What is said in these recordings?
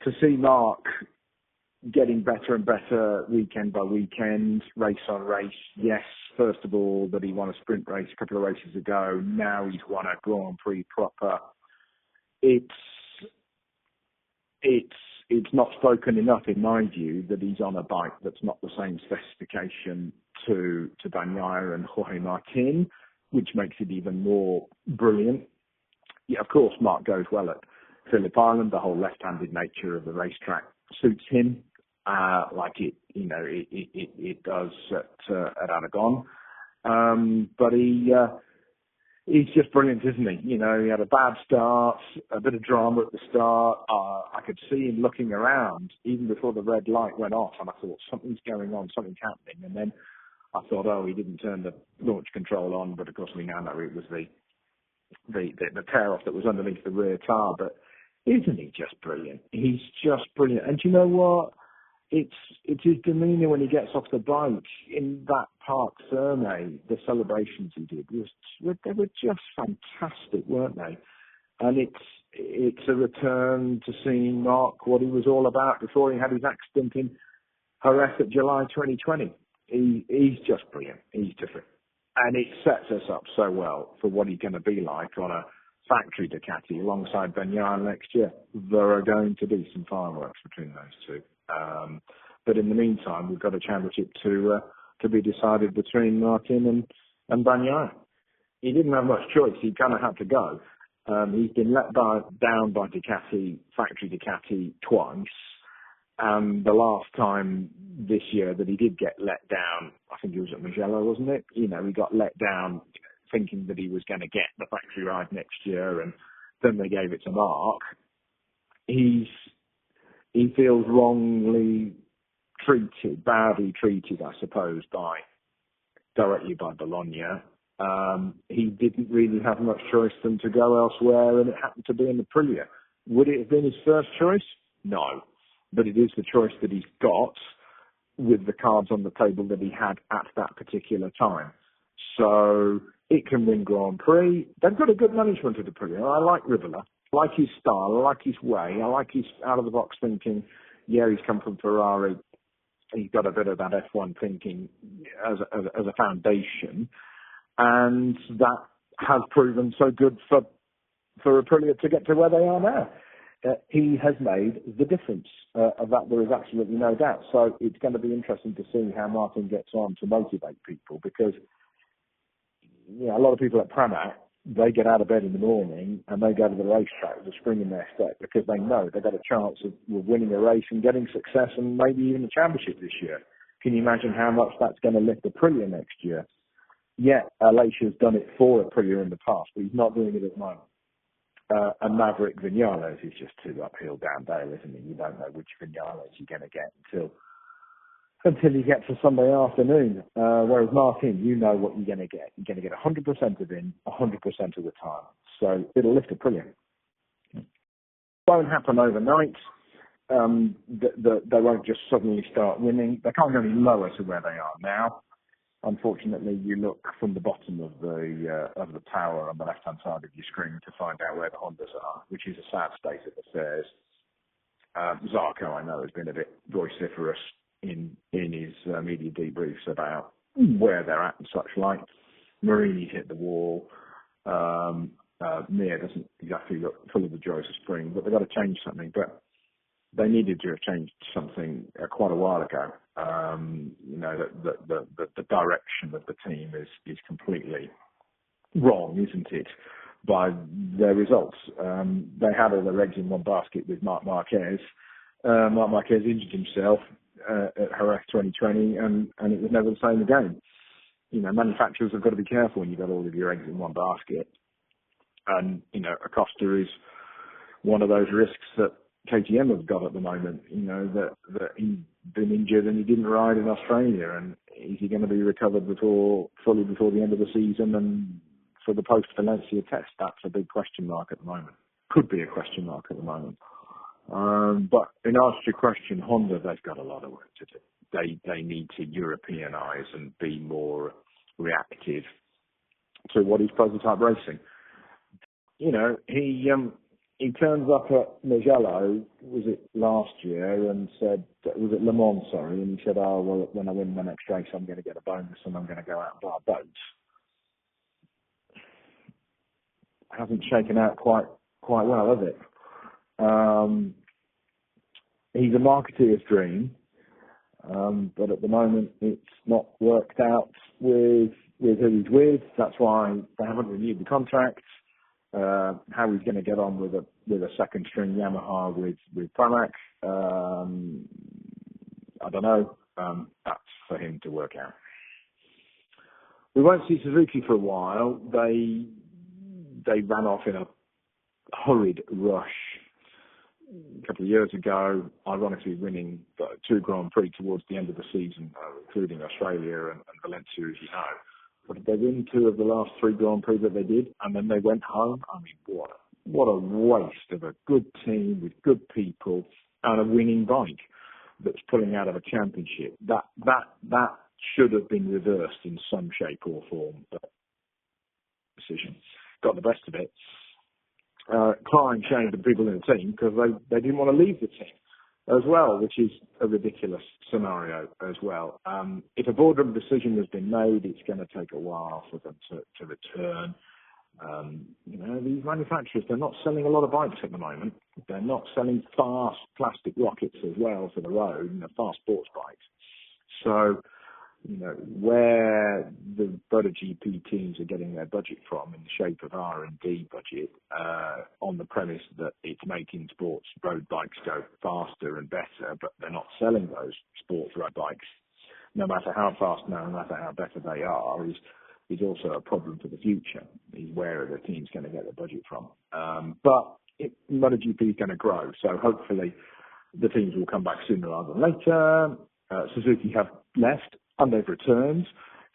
to see Marc getting better and better weekend by weekend, race on race. Yes, first of all, that he won a sprint race a couple of races ago. Now he's won a Grand Prix proper. It's not spoken enough, in my view, that he's on a bike that's not the same specification to Bagnaia and Jorge Martin, which makes it even more brilliant. Yeah, of course, Marc goes well at Phillip Island. The whole left-handed nature of the racetrack suits him, like it does at Aragon. But he's just brilliant, isn't he? You know, he had a bad start, a bit of drama at the start. I could see him looking around even before the red light went off, and I thought something's going on, something's happening. And then I thought, oh, he didn't turn the launch control on, but of course we now know it was the tear off that was underneath the rear car. But isn't he just brilliant? He's just brilliant. And do you know what? It's his demeanour when he gets off the bike in that Parc Fermé. The celebrations he did they were just fantastic, weren't they? And it's a return to seeing Marc what he was all about before he had his accident in Jerez at July 2020. He's just brilliant. He's different, and it sets us up so well for what he's going to be like on a factory Ducati alongside Bagnaia next year. There are going to be some fireworks between those two. But in the meantime, we've got a championship to be decided between Martin and Bagnaia. He didn't have much choice. He kind of had to go. He's been let down by Ducati, factory Ducati, twice. And the last time this year that he did get let down, I think it was at Mugello, wasn't it? You know, he got let down thinking that he was going to get the factory ride next year, and then they gave it to Marc. He feels wrongly treated, badly treated, I suppose, directly by Bologna. He didn't really have much choice than to go elsewhere, and it happened to be in the Aprilia. Would it have been his first choice? No. But it is the choice that he's got with the cards on the table that he had at that particular time. So it can win Grand Prix. They've got a good management of the Aprilia. I like Rivola. I like his style. I like his way. I like his out-of-the-box thinking. Yeah, he's come from Ferrari. He's got a bit of that F1 thinking as a foundation. And that has proven so good for Aprilia to get to where they are now. He has made the difference. Of that, there is absolutely no doubt. So it's going to be interesting to see how Martin gets on to motivate people, because a lot of people at Pramac, they get out of bed in the morning and they go to the racetrack with a spring in their step because they know they've got a chance of winning a race and getting success and maybe even a championship this year. Can you imagine how much that's going to lift Aprilia next year? Yeah, Alesia's done it for Aprilia in the past, but he's not doing it at the moment. And Maverick Vinales is just too uphill, down dale, isn't he? You don't know which Vinales you're going to get until you get to Sunday afternoon. Whereas Martin, you know what you're going to get. You're going to get 100% of him, 100% of the time. So it'll lift Aprilia. Won't happen overnight. They won't just suddenly start winning. They can't go any lower to where they are now. Unfortunately, you look from the bottom of the tower on the left-hand side of your screen to find out where the Hondas are, which is a sad state of affairs. Zarco, I know, has been a bit vociferous in his media debriefs about where they're at and such like. Marini's hit the wall. Mir doesn't exactly look full of the joys of spring, but they've got to change something. But they needed to have changed something quite a while ago. The direction of the team is completely wrong, isn't it, by their results. They had all their eggs in one basket with Marquez. Marc Marquez injured himself at Jerez 2020, and it was never the same again. Manufacturers have got to be careful when you've got all of your eggs in one basket. And, Acosta is one of those risks that KTM have got at the moment, that he's been injured and he didn't ride in Australia, and is he going to be recovered fully before the end of the season and for the post-Valencia test? That's a big question mark at the moment. Could be a question mark at the moment. But in answer to your question, Honda, they've got a lot of work to do. They need to Europeanize and be more reactive to what is prototype racing. he turns up at Mugello, was it last year, and said, was it Le Mans, sorry, and he said, oh, well, when I win my next race, I'm going to get a bonus and I'm going to go out and buy a boat. Hasn't shaken out quite well, has it? He's a marketeer's dream, but at the moment it's not worked out with who he's with. That's why they haven't renewed the contract. How he's going to get on with a second string Yamaha with Pramac, I don't know. That's for him to work out. We won't see Suzuki for a while. They ran off in a hurried rush a couple of years ago, ironically winning 2 Grand Prix towards the end of the season, including Australia and Valencia, as you know. But did they win 2 of the last 3 Grand Prix that they did? And then they went home. I mean, what a waste of a good team with good people and a winning bike that's pulling out of a championship. That should have been reversed in some shape or form. But decision got the best of it. Crying shame to the people in the team because they didn't want to leave the team as well, which is a ridiculous scenario as well. If a boardroom decision has been made, it's going to take a while for them to return. These manufacturers, they're not selling a lot of bikes at the moment. They're not selling fast plastic rockets as well for the road, fast sports bikes. So, where the MotoGP teams are getting their budget from in the shape of R&D budget, on the premise that it's making sports road bikes go faster and better, but they're not selling those sports road bikes, no matter how fast, no matter how better they are, is also a problem for the future. Is where are the teams going to get their budget from? But MotoGP is going to grow, so hopefully the teams will come back sooner rather than later. Suzuki have left and they've returned.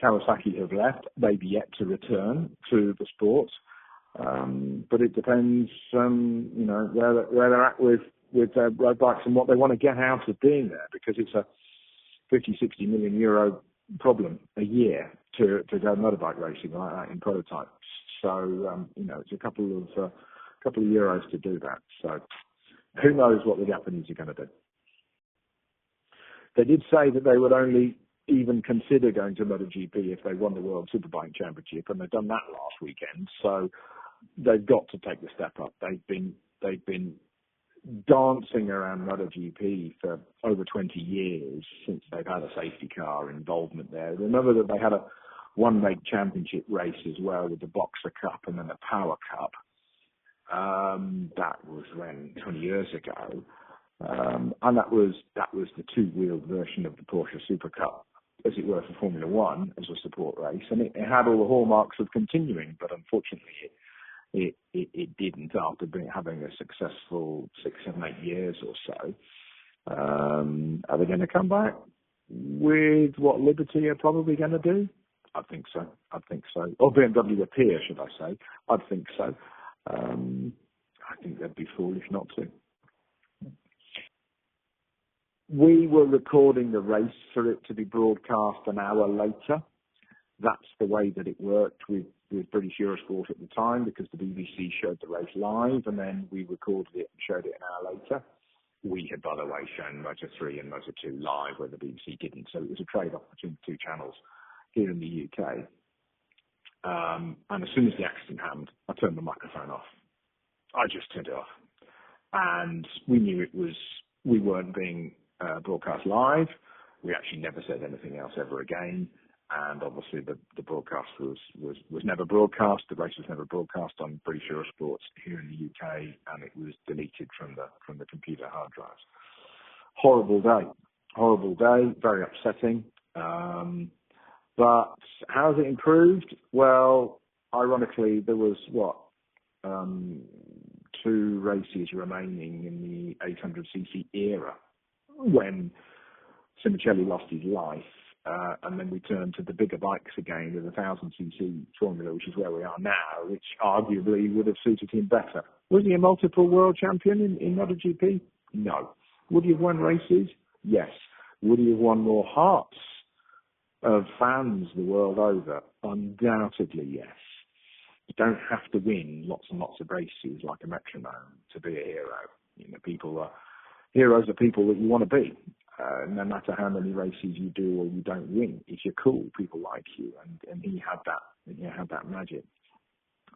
Kawasaki have left. They've yet to return to the sport. But it depends, where they're at with their road bikes and what they want to get out of being there, because it's a 50-60 million euro problem a year to go motorbike racing like that in prototypes. So, it's a couple of euros to do that. So who knows what the Japanese are going to do. They did say that they would only even consider going to MotoGP if they won the World Superbike Championship, and they've done that last weekend. So they've got to take the step up. They've been dancing around MotoGP for over 20 years since they've had a safety car involvement there. Remember that they had a one-leg championship race as well with the Boxer Cup and then the Power Cup. That was 20 years ago. And that was the 2-wheeled version of the Porsche Super Cup, as it were, for Formula One as a support race, and it had all the hallmarks of continuing, but unfortunately it didn't after having a successful 6, 7, 8 years or so. Are they going to come back with what Liberty are probably going to do? I think so. Or BMW appear, should I say. I'd think so. I think they'd be foolish not to. We were recording the race for it to be broadcast an hour later. That's the way that it worked with British Eurosport at the time, because the BBC showed the race live and then we recorded it and showed it an hour later. We had, by the way, shown Moto 3 and Moto 2 live where the BBC didn't, so it was a trade-off between the 2 channels here in the UK. And as soon as the accident happened, I turned the microphone off. I just turned it off. And we knew we weren't being broadcast live. We actually never said anything else ever again, and obviously the broadcast was never broadcast. The race was never broadcast on British Eurosport here in the UK, and it was deleted from the computer hard drives. Horrible day, very upsetting. But how has it improved? Well, ironically, there was 2 races remaining in the 800cc era when Simoncelli lost his life, and then we turned to the bigger bikes again with 1000cc Formula, which is where we are now, which arguably would have suited him better. Was he a multiple world champion in MotoGP? No. Would he have won races? Yes. Would he have won more hearts of fans the world over? Undoubtedly, yes. You don't have to win lots and lots of races like a metronome to be a hero. Heroes are people that you want to be. No matter how many races you do or you don't win, if you're cool, people like you, and he had that. He had that magic.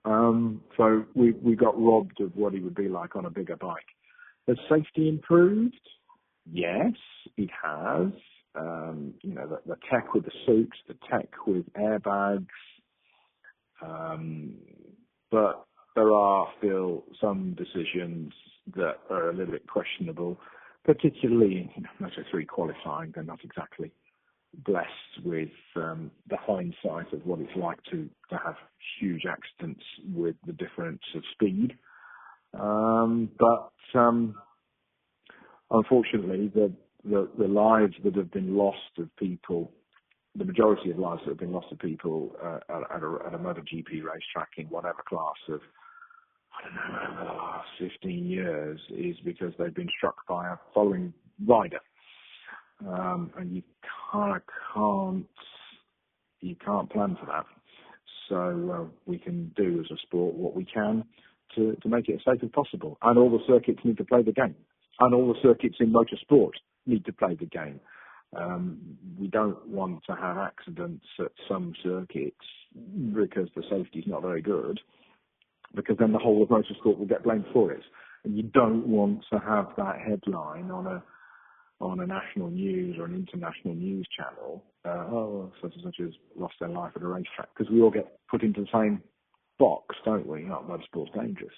So we got robbed of what he would be like on a bigger bike. Has safety improved? Yes, it has. The tech with the suits, the tech with airbags, but there are still some decisions that are a little bit questionable, particularly in Moto3 qualifying. They're not exactly blessed with the hindsight of what it's like to have huge accidents with the difference of speed. But unfortunately, the lives that have been lost of people, the majority of lives that have been lost of people at a MotoGP racetrack in whatever class of, I don't know, over the last 15 years is because they've been struck by a following rider. And you can't plan for that. So we can do as a sport what we can to make it as safe as possible. And all the circuits need to play the game. And all the circuits in motorsport need to play the game. We don't want to have accidents at some circuits because the safety is not very good, because then the whole of motorsport will get blamed for it. And you don't want to have that headline on a national news or an international news channel, such and such has lost their life at a racetrack, because we all get put into the same box, don't we? Motorsport's dangerous.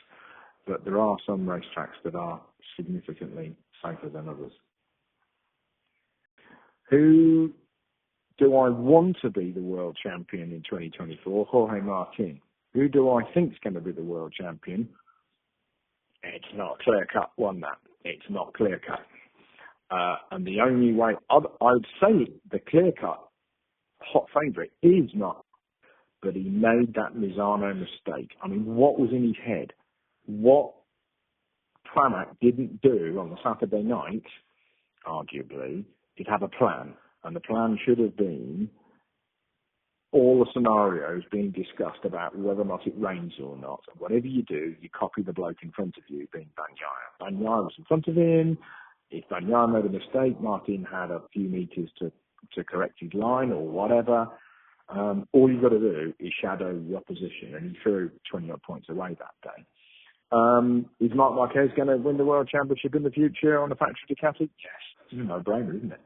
But there are some racetracks that are significantly safer than others. Who do I want to be the world champion in 2024? Jorge Martin. Who do I think is going to be the world champion? It's not clear-cut one, that. It's not clear-cut. And the only way, I would say the clear-cut hot favourite is not, but he made that Misano mistake. I mean, what was in his head? What Pramac didn't do on the Saturday night, arguably, he'd have a plan. And the plan should have been all the scenarios being discussed about whether or not it rains or not. And whatever you do, you copy the bloke in front of you, being Bagnaia. Bagnaia was in front of him. If Bagnaia made a mistake, Martin had a few metres to correct his line or whatever. All you've got to do is shadow the opposition, and he threw 20-odd points away that day. Is Marc Marquez going to win the World Championship in the future on a factory Ducati? Yes. It's a no-brainer, isn't it?